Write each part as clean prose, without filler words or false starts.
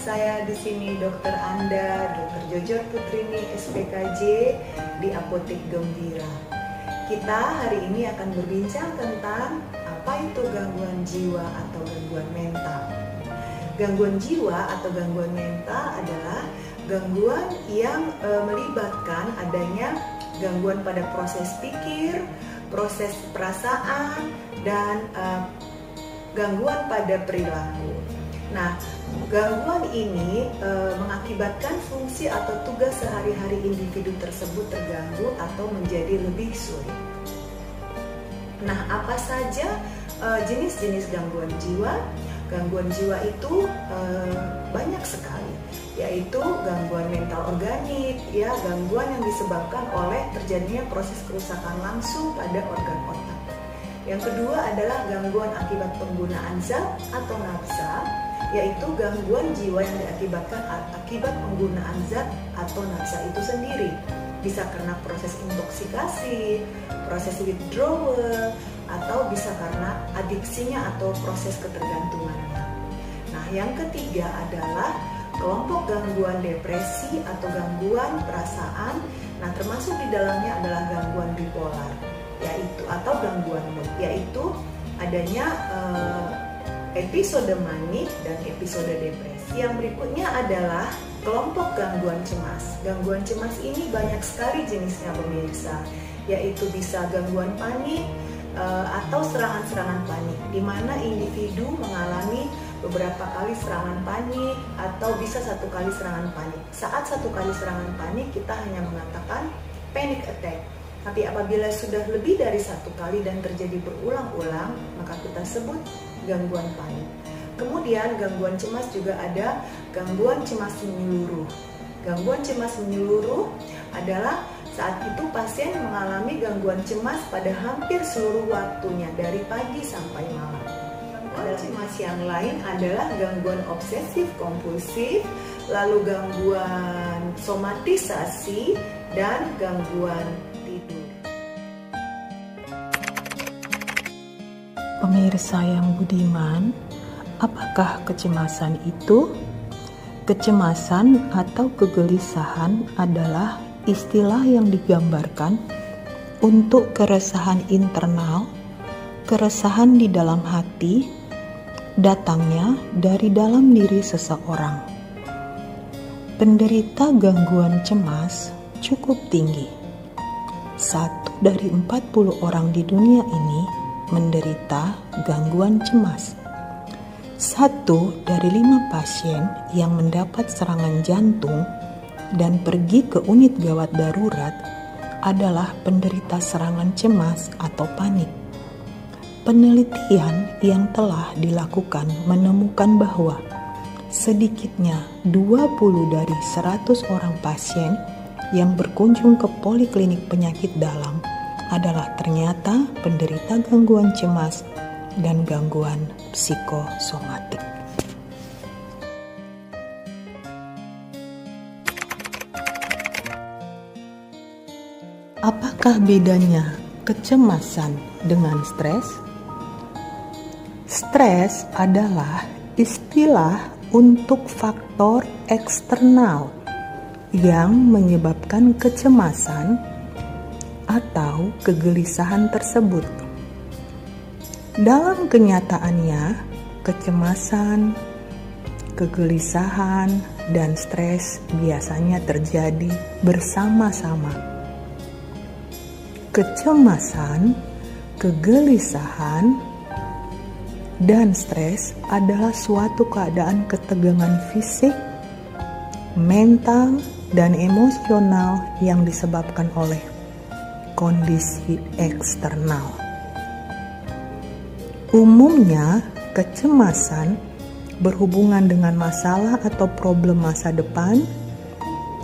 Saya di sini Dokter Anda, Dr. Jojo Putrini, SPKJ di Apotek Gembira. Kita hari ini akan berbincang tentang apa itu gangguan jiwa atau gangguan mental. Gangguan jiwa atau gangguan mental adalah gangguan yang melibatkan adanya gangguan pada proses pikir, proses perasaan, dan gangguan pada perilaku. Nah, gangguan ini mengakibatkan fungsi atau tugas sehari-hari individu tersebut terganggu atau menjadi lebih sulit. Nah, apa saja jenis-jenis gangguan jiwa? Gangguan jiwa itu banyak sekali, yaitu gangguan mental organik, ya, gangguan yang disebabkan oleh terjadinya proses kerusakan langsung pada organ otak. Yang kedua adalah gangguan akibat penggunaan zat atau nafsa, yaitu gangguan jiwa yang diakibatkan akibat penggunaan zat atau nafsa itu sendiri. Bisa karena proses intoksikasi, proses withdrawal, atau bisa karena adiksinya atau proses ketergantungannya. Nah, yang ketiga adalah kelompok gangguan depresi atau gangguan perasaan. Nah, termasuk di dalamnya adalah gangguan bipolar, yaitu atau gangguan mood, yaitu adanya episode manik dan episode depresi. Yang berikutnya adalah kelompok gangguan cemas. Gangguan cemas ini banyak sekali jenisnya pemirsa, yaitu bisa gangguan panik atau serangan-serangan panik, di mana individu mengalami beberapa kali serangan panik atau bisa satu kali serangan panik. Saat satu kali serangan panik kita hanya mengatakan panic attack. Tapi apabila sudah lebih dari satu kali dan terjadi berulang-ulang, maka kita sebut gangguan panik. Kemudian gangguan cemas juga ada gangguan cemas menyeluruh. Gangguan cemas menyeluruh adalah saat itu pasien mengalami gangguan cemas pada hampir seluruh waktunya dari pagi sampai malam. Gangguan cemas yang lain adalah gangguan obsesif kompulsif, lalu gangguan somatisasi, dan gangguan tidur. Pemirsa yang budiman, apakah kecemasan itu? Kecemasan atau kegelisahan adalah istilah yang digambarkan untuk keresahan internal, keresahan di dalam hati, datangnya dari dalam diri seseorang. Penderita gangguan cemas cukup tinggi. 1 dari 40 orang di dunia ini menderita gangguan cemas. 1 dari 5 pasien yang mendapat serangan jantung dan pergi ke unit gawat darurat adalah penderita serangan cemas atau panik. Penelitian yang telah dilakukan menemukan bahwa sedikitnya 20 dari 100 orang pasien yang berkunjung ke poliklinik penyakit dalam adalah ternyata penderita gangguan cemas dan gangguan psikosomatik. Apakah bedanya kecemasan dengan stres? Stres adalah istilah untuk faktor eksternal yang menyebabkan kecemasan atau kegelisahan tersebut. Dalam kenyataannya, kecemasan, kegelisahan, dan stres biasanya terjadi bersama-sama. Kecemasan, kegelisahan, dan stres adalah suatu keadaan ketegangan fisik, mental, dan emosional yang disebabkan oleh kondisi eksternal. Umumnya, kecemasan berhubungan dengan masalah atau problem masa depan,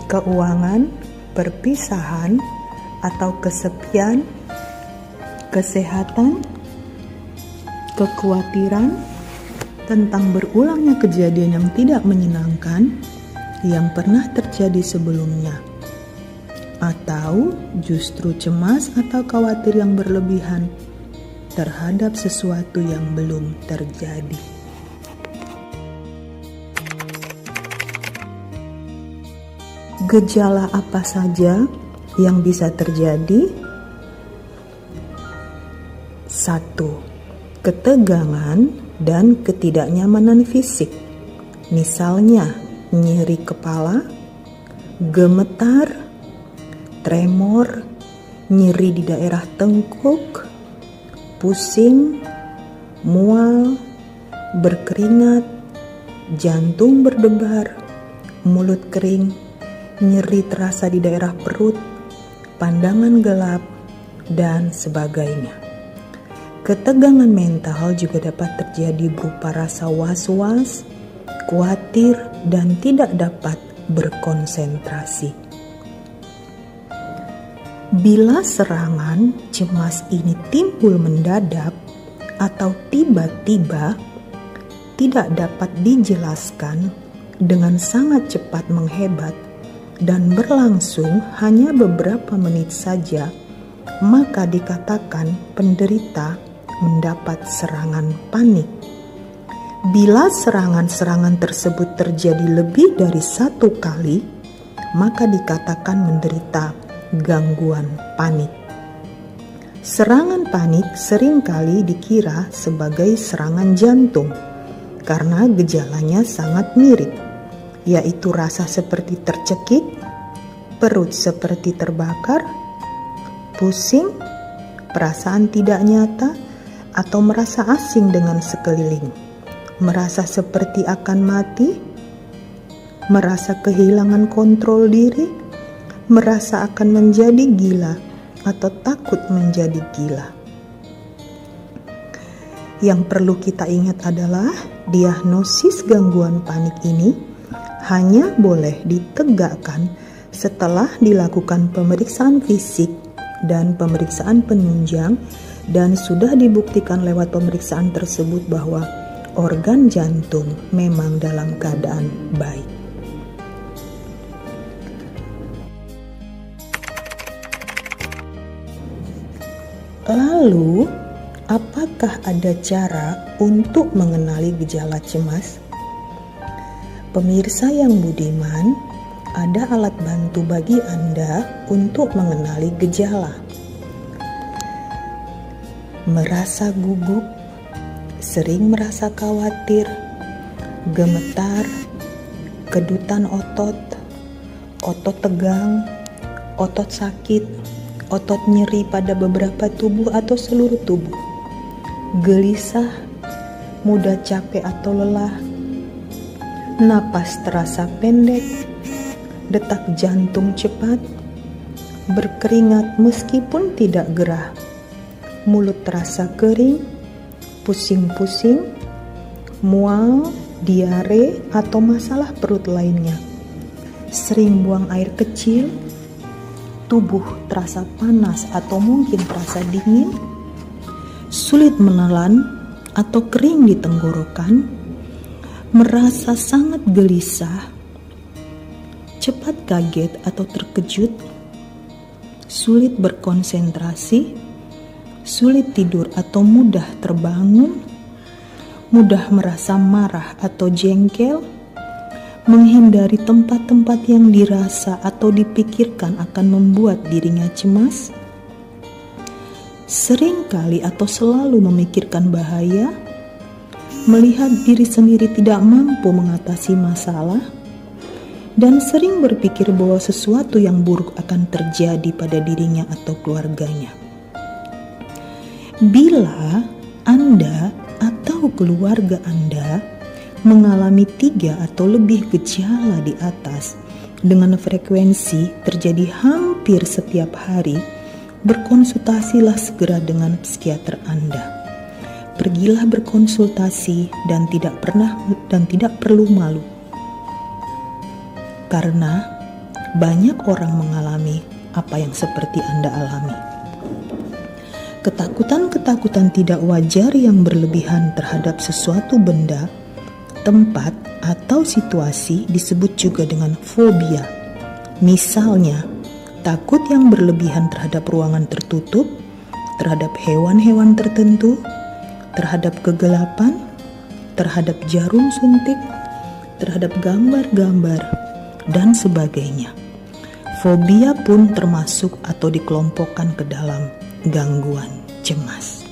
keuangan, perpisahan, atau kesepian, kesehatan, kekhawatiran tentang berulangnya kejadian yang tidak menyenangkan yang pernah terjadi sebelumnya, atau justru cemas atau khawatir yang berlebihan terhadap sesuatu yang belum terjadi. Gejala apa saja yang bisa terjadi? 1. Ketegangan dan ketidaknyamanan fisik. Misalnya, nyeri kepala, gemetar, tremor, nyeri di daerah tengkuk, pusing, mual, berkeringat, jantung berdebar, mulut kering, nyeri terasa di daerah perut, pandangan gelap, dan sebagainya. Ketegangan mental juga dapat terjadi berupa rasa was-was, khawatir, dan tidak dapat berkonsentrasi. Bila serangan cemas ini timbul mendadak atau tiba-tiba, tidak dapat dijelaskan, dengan sangat cepat menghebat, dan berlangsung hanya beberapa menit saja, maka dikatakan penderita mendapat serangan panik. Bila serangan-serangan tersebut terjadi lebih dari 1 kali, maka dikatakan menderita gangguan panik. Serangan panik seringkali dikira sebagai serangan jantung karena gejalanya sangat mirip, yaitu rasa seperti tercekik, perut seperti terbakar, pusing, perasaan tidak nyata, atau merasa asing dengan sekeliling, merasa seperti akan mati, merasa kehilangan kontrol diri, merasa akan menjadi gila, atau takut menjadi gila. Yang perlu kita ingat adalah diagnosis gangguan panik ini hanya boleh ditegakkan setelah dilakukan pemeriksaan fisik dan pemeriksaan penunjang, dan sudah dibuktikan lewat pemeriksaan tersebut bahwa organ jantung memang dalam keadaan baik. Lalu, apakah ada cara untuk mengenali gejala cemas? Pemirsa yang budiman, ada alat bantu bagi Anda untuk mengenali gejala. Merasa gugup, sering merasa khawatir, gemetar, kedutan otot, otot tegang, otot sakit, otot nyeri pada beberapa tubuh atau seluruh tubuh, gelisah, mudah capek atau lelah, napas terasa pendek, detak jantung cepat, berkeringat meskipun tidak gerah, mulut terasa kering, pusing-pusing, mual, diare, atau masalah perut lainnya, sering buang air kecil, tubuh terasa panas atau mungkin terasa dingin, sulit menelan atau kering di tenggorokan, merasa sangat gelisah, cepat kaget atau terkejut, sulit berkonsentrasi, sulit tidur atau mudah terbangun, mudah merasa marah atau jengkel, menghindari tempat-tempat yang dirasa atau dipikirkan akan membuat dirinya cemas, seringkali atau selalu memikirkan bahaya, melihat diri sendiri tidak mampu mengatasi masalah, dan sering berpikir bahwa sesuatu yang buruk akan terjadi pada dirinya atau keluarganya. Bila Anda atau keluarga Anda mengalami 3 atau lebih gejala di atas dengan frekuensi terjadi hampir setiap hari, berkonsultasilah segera dengan psikiater Anda. pergilah berkonsultasi dan tidak perlu malu. Karena banyak orang mengalami apa yang seperti Anda alami. Ketakutan-ketakutan tidak wajar yang berlebihan terhadap sesuatu benda, tempat, atau situasi disebut juga dengan fobia. Misalnya, takut yang berlebihan terhadap ruangan tertutup, terhadap hewan-hewan tertentu, terhadap kegelapan, terhadap jarum suntik, terhadap gambar-gambar, dan sebagainya. Fobia pun termasuk atau dikelompokkan ke dalam gangguan cemas.